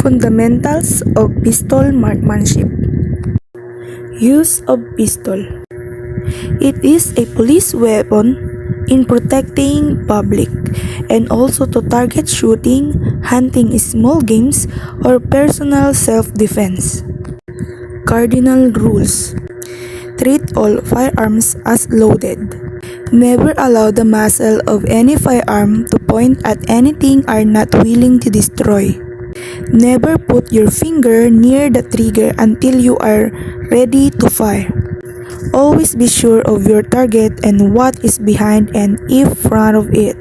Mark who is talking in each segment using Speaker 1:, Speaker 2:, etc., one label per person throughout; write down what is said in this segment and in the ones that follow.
Speaker 1: Fundamentals of pistol marksmanship. Use of pistol. It is a police weapon in protecting public and also to target shooting, hunting small games, or personal self-defense. Cardinal rules. Treat all firearms as loaded. Never allow the muzzle of any firearm to point at anything you are not willing to destroy. Never put your finger near the trigger until you are ready to fire. Always be sure of your target and what is behind and in front of it.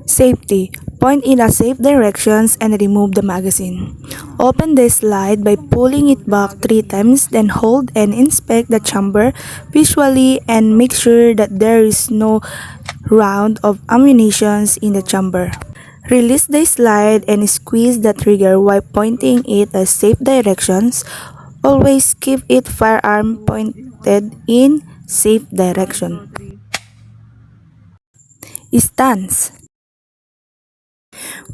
Speaker 1: Safety. Point in a safe directions and remove the magazine. Open the slide by pulling it back 3 times, then hold and inspect the chamber visually and make sure that there is no round of ammunition in the chamber. Release the slide and squeeze the trigger while pointing it in safe directions. Always keep it firearm pointed in safe direction. Stance.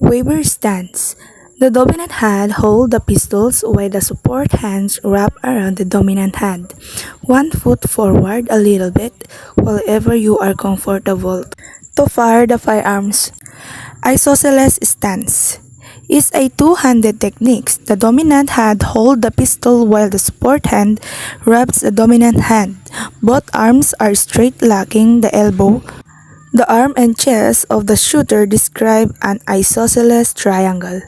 Speaker 1: Waiver stance. The dominant hand hold the pistols while the support hands wrap around the dominant hand. 1 foot forward a little bit, wherever you are comfortable to fire the firearms. Isosceles stance is a two-handed technique. The dominant hand hold the pistol while the support hand wraps the dominant hand. Both arms are straight locking the elbow. The arm and chest of the shooter describe an isosceles triangle.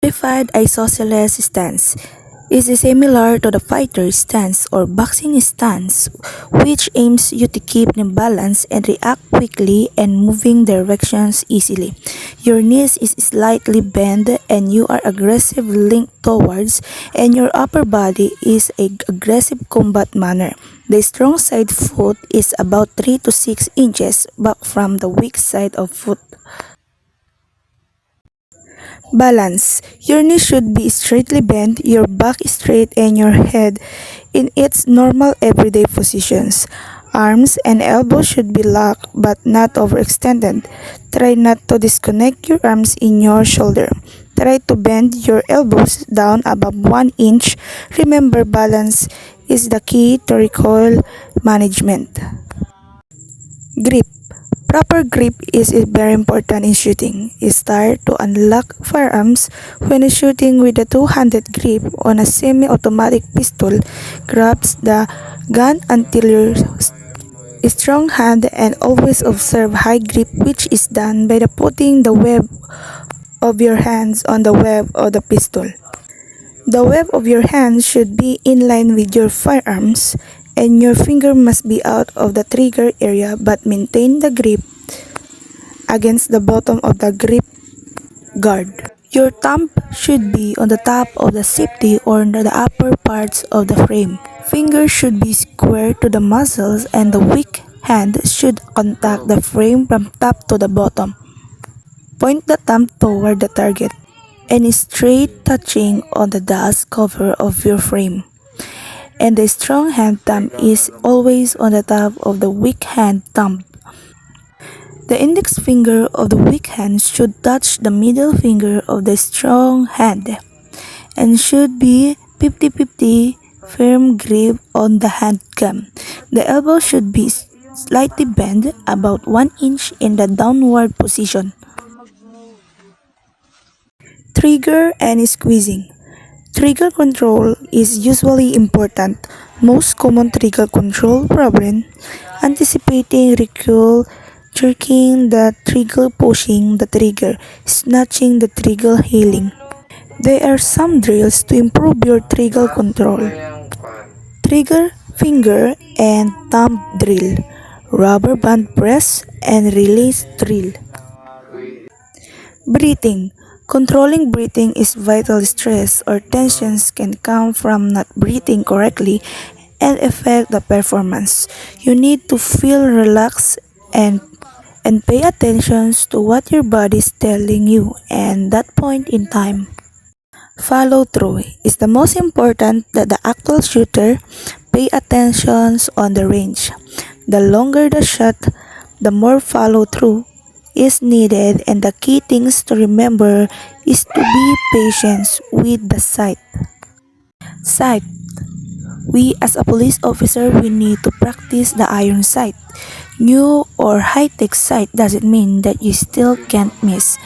Speaker 1: Modified isosceles stance is similar to the fighter stance or boxing stance, which aims you to keep the balance and react quickly and moving directions easily. Your knees is slightly bent and you are aggressive linked towards, and your upper body is a aggressive combat manner. The strong side foot is about 3 to 6 inches back from the weak side of foot. Balance. Your knee should be straightly bent, your back straight, and your head in its normal everyday positions. Arms and elbows should be locked but not overextended. Try not to disconnect your arms in your shoulder. Try to bend your elbows down above 1 inch. Remember, balance is the key to recoil management. Grip. Proper grip is very important in shooting. Start to unlock firearms when shooting with a two-handed grip on a semi-automatic pistol. Grasp the gun until your strong hand and always observe high grip, which is done by putting the web of your hands on the web of the pistol. The web of your hands should be in line with your firearms, and your finger must be out of the trigger area but maintain the grip against the bottom of the grip guard. Your thumb should be on the top of the safety or the upper parts of the frame. Fingers should be square to the muzzles and the weak hand should contact the frame from top to the bottom. Point the thumb toward the target and straight touching on the dust cover of your frame. And the strong hand thumb is always on the top of the weak hand thumb. The index finger of the weak hand should touch the middle finger of the strong hand and should be 50-50 firm grip on the handgun. The elbow should be slightly bent about 1 inch in the downward position. Trigger and squeezing. Trigger control is usually important. Most common trigger control problem: anticipating recoil, jerking the trigger, pushing the trigger, snatching the trigger, healing. There are some drills to improve your trigger control. Trigger, finger, and thumb drill, rubber band press, and release drill. Breathing. Controlling breathing is vital. Stress or tensions can come from not breathing correctly and affect the performance. You need to feel relaxed and pay attention to what your body is telling you at that point in time. Follow through is the most important that the actual shooter pay attention on the range. The longer the shot, the more follow through is needed, and the key things to remember is to be patient with the sight. Sight. We as a police officer, we need to practice the iron sight. New or high-tech sight doesn't mean that you still can't miss.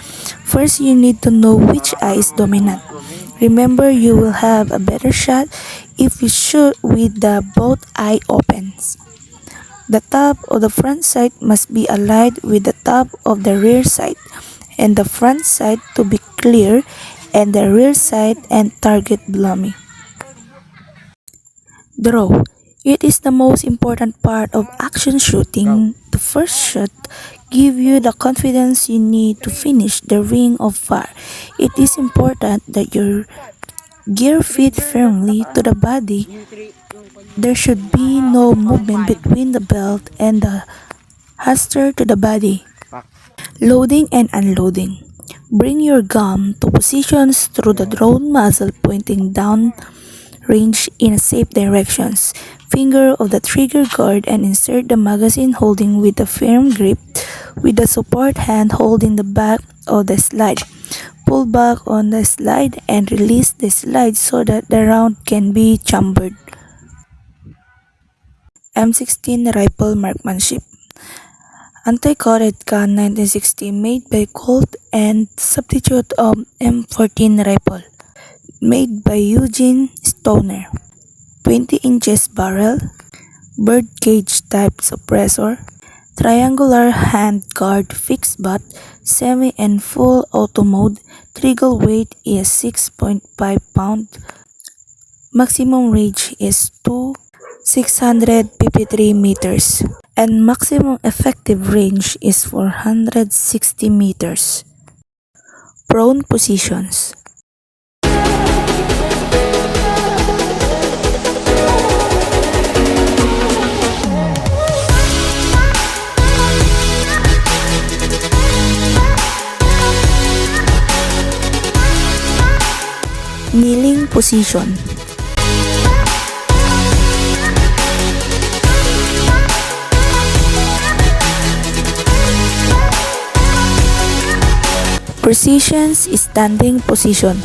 Speaker 1: First, you need to know which eye is dominant. Remember, you will have a better shot if you shoot with the both eye opens. The top of the front sight must be aligned with the top of the rear sight, and the front sight to be clear and the rear sight and target blummy. Draw. It is the most important part of action shooting. The first shot gives you the confidence you need to finish the ring of fire. It is important that your gear fit firmly to the body. There should be no movement between the belt and the holster to the body. Loading and unloading. Bring your gun to positions through the drone muzzle pointing down range in a safe directions. Finger of the trigger guard and insert the magazine holding with a firm grip with the support hand holding the back of the slide. Pull back on the slide and release the slide so that the round can be chambered. M16 rifle marksmanship. Anti-correct gun 1960 made by Colt and substitute of M14 rifle made by Eugene Stoner. 20 inches barrel, bird cage type suppressor, triangular hand guard fixed butt, semi and full auto mode, trigger weight is 6.5 pound, maximum range is 653 meters, and maximum effective range is 460 meters. Prone positions. Kneeling position. Precision standing position.